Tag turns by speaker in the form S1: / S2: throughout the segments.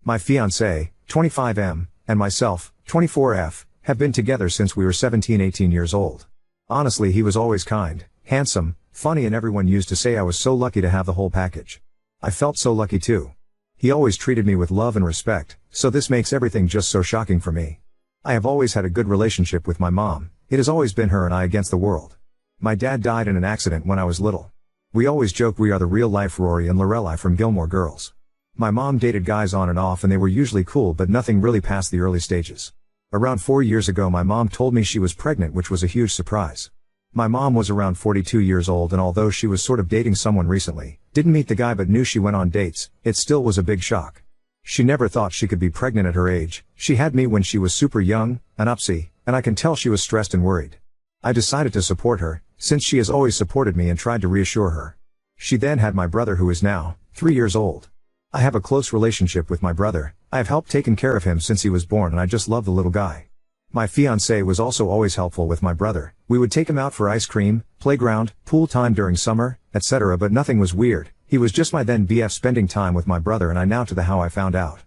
S1: My fiancé, 25M, and myself, 24F, have been together since we were 17-18 years old. Honestly, he was always kind, handsome, funny, and everyone used to say I was so lucky to have the whole package. I felt so lucky too. He always treated me with love and respect, so this makes everything just so shocking for me. I have always had a good relationship with my mom. It has always been her and I against the world. My dad died in an accident when I was little. We always joke we are the real-life Rory and Lorelai from Gilmore Girls. My mom dated guys on and off and they were usually cool, but nothing really past the early stages. Around 4 years ago my mom told me she was pregnant, which was a huge surprise. My mom was around 42 years old, and although she was sort of dating someone recently, didn't meet the guy but knew she went on dates, it still was a big shock. She never thought she could be pregnant at her age. She had me when she was super young, an upsie, and I can tell she was stressed and worried. I decided to support her, since she has always supported me, and tried to reassure her. She then had my brother, who is now 3 years old. I have a close relationship with my brother. I have helped taken care of him since he was born, and I just love the little guy. My fiancé was also always helpful with my brother. We would take him out for ice cream, playground, pool time during summer, etc., but nothing was weird. He was just my then BF, spending time with my brother, and I now to the how I found out.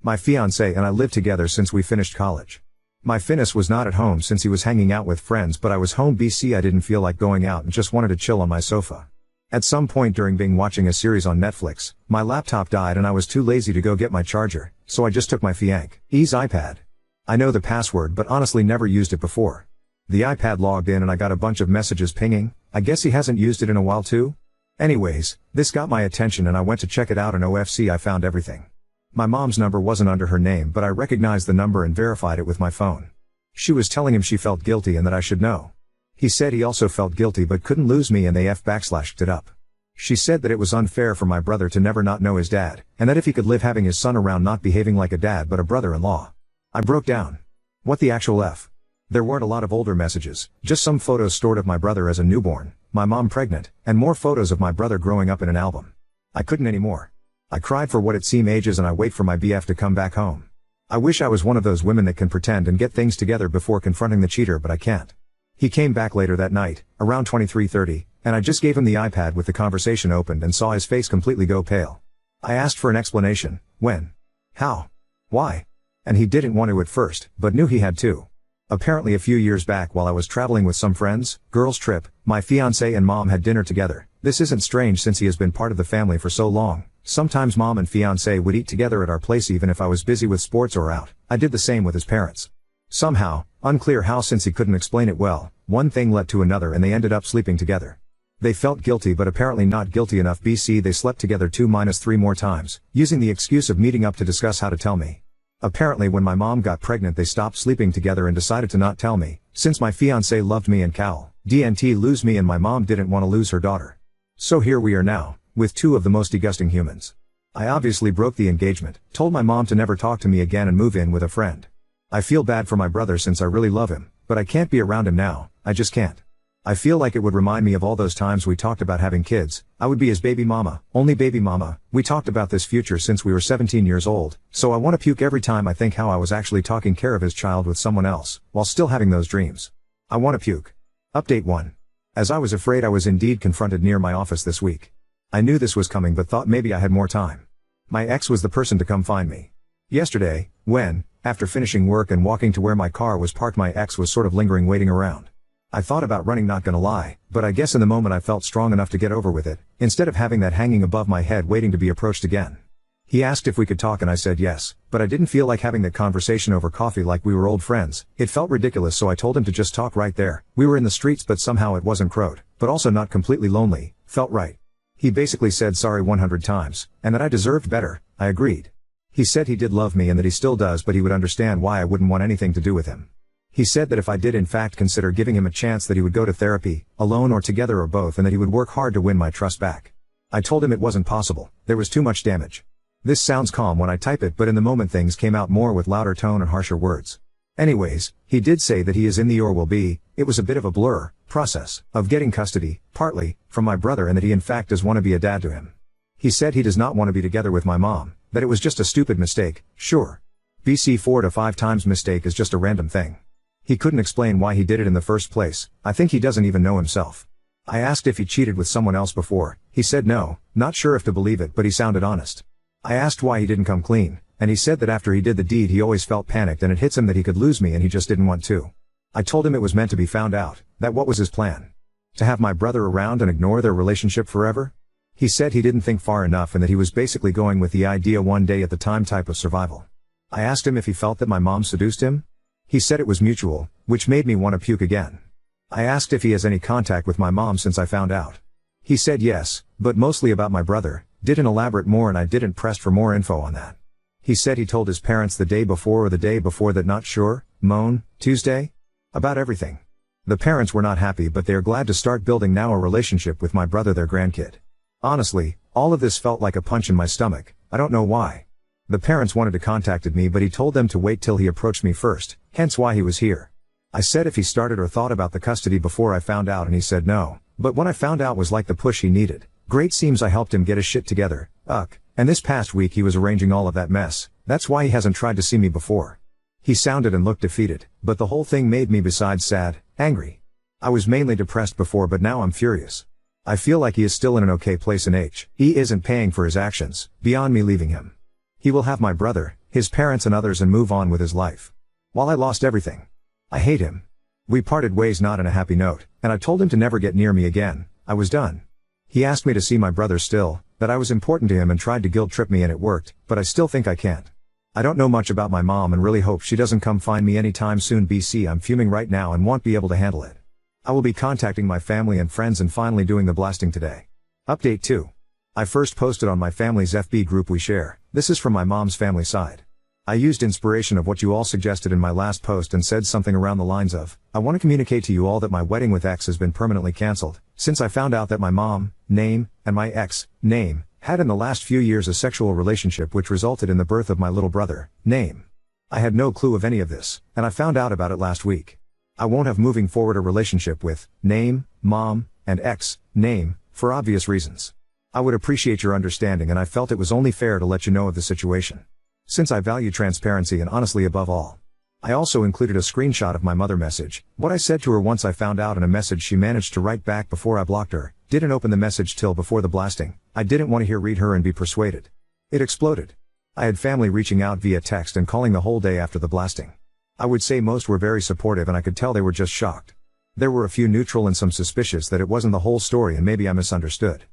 S1: My fiancé and I lived together since we finished college. My finis was not at home since he was hanging out with friends, but I was home BC. I didn't feel like going out and just wanted to chill on my sofa. At some point during being watching a series on Netflix, my laptop died and I was too lazy to go get my charger, so I just took my fiancé's iPad. I know the password but honestly never used it before. The iPad logged in and I got a bunch of messages pinging. I guess he hasn't used it in a while too? Anyways, this got my attention and I went to check it out, and OFC, I found everything. My mom's number wasn't under her name, but I recognized the number and verified it with my phone. She was telling him she felt guilty and that I should know. He said he also felt guilty but couldn't lose me, and they /backlashed it up. She said that it was unfair for my brother to never not know his dad, and that if he could live having his son around not behaving like a dad but a brother-in-law. I broke down. What the actual F? There weren't a lot of older messages, just some photos stored of my brother as a newborn, my mom pregnant, and more photos of my brother growing up in an album. I couldn't anymore. I cried for what it seemed ages, and I wait for my BF to come back home. I wish I was one of those women that can pretend and get things together before confronting the cheater, but I can't. He came back later that night, around 23:30, and I just gave him the iPad with the conversation opened and saw his face completely go pale. I asked for an explanation. When? How? Why? And he didn't want to at first, but knew he had to. Apparently a few years back while I was traveling with some friends, girls trip, my fiancé and mom had dinner together. This isn't strange since he has been part of the family for so long. Sometimes mom and fiancé would eat together at our place even if I was busy with sports or out. I did the same with his parents. Somehow, unclear how since he couldn't explain it well, one thing led to another and they ended up sleeping together. They felt guilty but apparently not guilty enough. BC, they slept together 2-3 more times, using the excuse of meeting up to discuss how to tell me. Apparently when my mom got pregnant they stopped sleeping together and decided to not tell me, since my fiancé loved me and didn't lose me, and my mom didn't want to lose her daughter. So here we are now, with two of the most disgusting humans. I obviously broke the engagement, told my mom to never talk to me again and move in with a friend. I feel bad for my brother since I really love him, but I can't be around him now, I just can't. I feel like it would remind me of all those times we talked about having kids. I would be his baby mama, only baby mama. We talked about this future since we were 17 years old, so I want to puke every time I think how I was actually taking care of his child with someone else, while still having those dreams. I want to puke. Update 1. As I was afraid, I was indeed confronted near my office this week. I knew this was coming but thought maybe I had more time. My ex was the person to come find me. Yesterday, when, after finishing work and walking to where my car was parked, my ex was sort of lingering, waiting around. I thought about running, not gonna lie, but I guess in the moment I felt strong enough to get over with it, instead of having that hanging above my head waiting to be approached again. He asked if we could talk and I said yes, but I didn't feel like having that conversation over coffee like we were old friends. It felt ridiculous, so I told him to just talk right there. We were in the streets but somehow it wasn't crowded, but also not completely lonely, felt right. He basically said sorry 100 times, and that I deserved better. I agreed. He said he did love me and that he still does, but he would understand why I wouldn't want anything to do with him. He said that if I did in fact consider giving him a chance that he would go to therapy, alone or together or both, and that he would work hard to win my trust back. I told him it wasn't possible, there was too much damage. This sounds calm when I type it, but in the moment things came out more with louder tone and harsher words. Anyways, he did say that he is in the or will be, it was a bit of a blur, process, of getting custody, partly, from my brother, and that he in fact does want to be a dad to him. He said he does not want to be together with my mom, that it was just a stupid mistake, sure. BC 4 to 5 times mistake is just a random thing. He couldn't explain why he did it in the first place. I think he doesn't even know himself. I asked if he cheated with someone else before. He said no, not sure if to believe it, but he sounded honest. I asked why he didn't come clean, and he said that after he did the deed he always felt panicked and it hits him that he could lose me and he just didn't want to. I told him it was meant to be found out, that what was his plan? To have my brother around and ignore their relationship forever? He said he didn't think far enough and that he was basically going with the idea one day at the time type of survival. I asked him if he felt that my mom seduced him. He said it was mutual, which made me want to puke again. I asked if he has any contact with my mom since I found out. He said yes, but mostly about my brother, didn't elaborate more and I didn't press for more info on that. He said he told his parents the day before or the day before that not sure, Tuesday? About everything. The parents were not happy but they are glad to start building now a relationship with my brother their grandkid. Honestly, all of this felt like a punch in my stomach, I don't know why. The parents wanted to contact me but he told them to wait till he approached me first, hence why he was here. I said if he started or thought about the custody before I found out and he said no, but when I found out was like the push he needed. Great, seems I helped him get his shit together, and this past week he was arranging all of that mess, that's why he hasn't tried to see me before. He sounded and looked defeated, but the whole thing made me besides sad, angry. I was mainly depressed before but now I'm furious. I feel like he is still in an okay place and he isn't paying for his actions, beyond me leaving him. He will have my brother, his parents and others and move on with his life. While I lost everything. I hate him. We parted ways not in a happy note, and I told him to never get near me again, I was done. He asked me to see my brother still, that I was important to him and tried to guilt trip me and it worked, but I still think I can't. I don't know much about my mom and really hope she doesn't come find me anytime soon. BC, I'm fuming right now and won't be able to handle it. I will be contacting my family and friends and finally doing the blasting today. Update 2. I first posted on my family's FB group we share, this is from my mom's family side. I used inspiration of what you all suggested in my last post and said something around the lines of, I want to communicate to you all that my wedding with X has been permanently cancelled, since I found out that my mom, name, and my ex, name, had in the last few years a sexual relationship which resulted in the birth of my little brother, name. I had no clue of any of this, and I found out about it last week. I won't have moving forward a relationship with, name, mom, and ex, name, for obvious reasons. I would appreciate your understanding and I felt it was only fair to let you know of the situation. Since I value transparency and honestly above all. I also included a screenshot of my mother message, what I said to her once I found out and a message she managed to write back before I blocked her, didn't open the message till before the blasting, I didn't want to read her and be persuaded. It exploded. I had family reaching out via text and calling the whole day after the blasting. I would say most were very supportive and I could tell they were just shocked. There were a few neutral and some suspicious that it wasn't the whole story and maybe I misunderstood.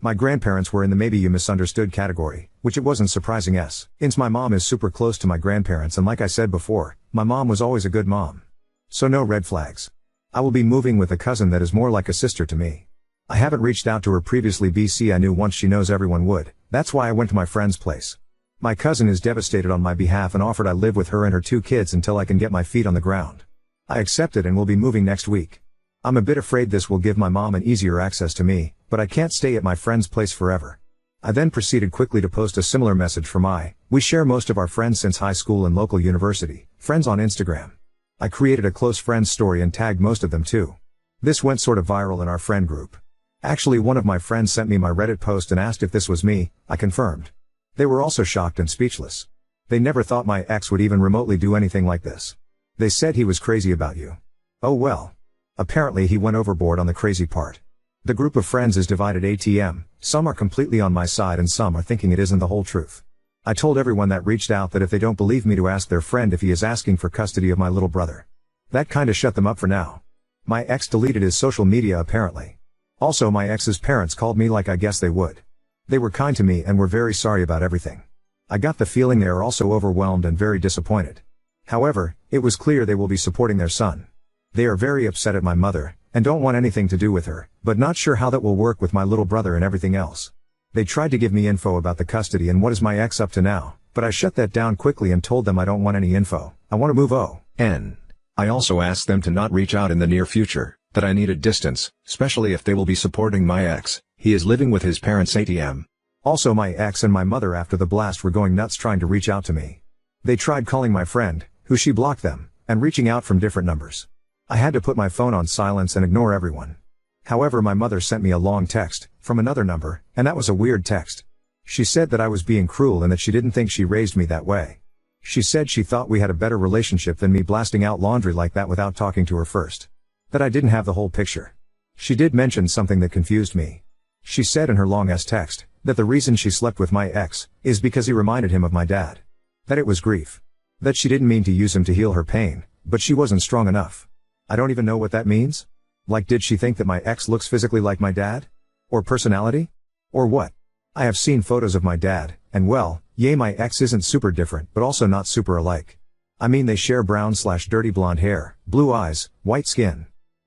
S1: My grandparents were in the maybe you misunderstood category, which it wasn't surprising since my mom is super close to my grandparents and like I said before, my mom was always a good mom. So no red flags. I will be moving with a cousin that is more like a sister to me. I haven't reached out to her previously. BC, I knew once she knows everyone would, that's why I went to my friend's place. My cousin is devastated on my behalf and offered I live with her and her 2 kids until I can get my feet on the ground. I accepted and will be moving next week. I'm a bit afraid this will give my mom an easier access to me, but I can't stay at my friend's place forever. I then proceeded quickly to post a similar message for we share most of our friends since high school and local university, friends on Instagram. I created a close friends story and tagged most of them too. This went sort of viral in our friend group. Actually, one of my friends sent me my Reddit post and asked if this was me, I confirmed. They were also shocked and speechless. They never thought my ex would even remotely do anything like this. They said he was crazy about you. Oh well. Apparently he went overboard on the crazy part. The group of friends is divided ATM, some are completely on my side and some are thinking it isn't the whole truth. I told everyone that reached out that if they don't believe me to ask their friend if he is asking for custody of my little brother. That kinda shut them up for now. My ex deleted his social media apparently. Also my ex's parents called me like I guess they would. They were kind to me and were very sorry about everything. I got the feeling they are also overwhelmed and very disappointed. However, it was clear they will be supporting their son. They are very upset at my mother, and don't want anything to do with her, but not sure how that will work with my little brother and everything else. They tried to give me info about the custody and what is my ex up to now, but I shut that down quickly and told them I don't want any info, I want to move on. I also asked them to not reach out in the near future, that I needed distance, especially if they will be supporting my ex, he is living with his parents ATM. Also my ex and my mother after the blast were going nuts trying to reach out to me. They tried calling my friend, who she blocked them, and reaching out from different numbers. I had to put my phone on silence and ignore everyone. However, my mother sent me a long text, from another number, and that was a weird text. She said that I was being cruel and that she didn't think she raised me that way. She said she thought we had a better relationship than me blasting out laundry like that without talking to her first. That I didn't have the whole picture. She did mention something that confused me. She said in her long-ass text, that the reason she slept with my ex, is because he reminded him of my dad. That it was grief. That she didn't mean to use him to heal her pain, but she wasn't strong enough. I don't even know what that means. Like, did she think that my ex looks physically like my dad? Or personality? Or what? I have seen photos of my dad, and well, yay, my ex isn't super different but also not super alike. I mean, they share brown/dirty blonde hair, blue eyes, white skin.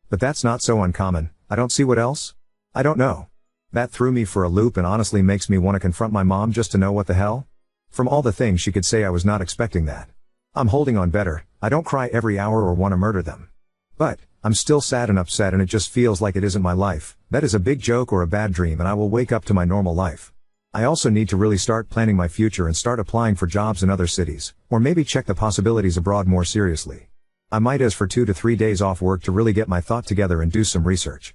S1: But that's not so uncommon. I don't see what else. I don't know. That threw me for a loop and honestly makes me want to confront my mom just to know what the hell. From all the things she could say, I was not expecting that. I'm holding on better. I don't cry every hour or want to murder them. But I'm still sad and upset, and it just feels like it isn't my life. That is a big joke or a bad dream, and I will wake up to my normal life. I also need to really start planning my future and start applying for jobs in other cities, or maybe check the possibilities abroad more seriously. I might ask for 2 to 3 days off work to really get my thought together and do some research.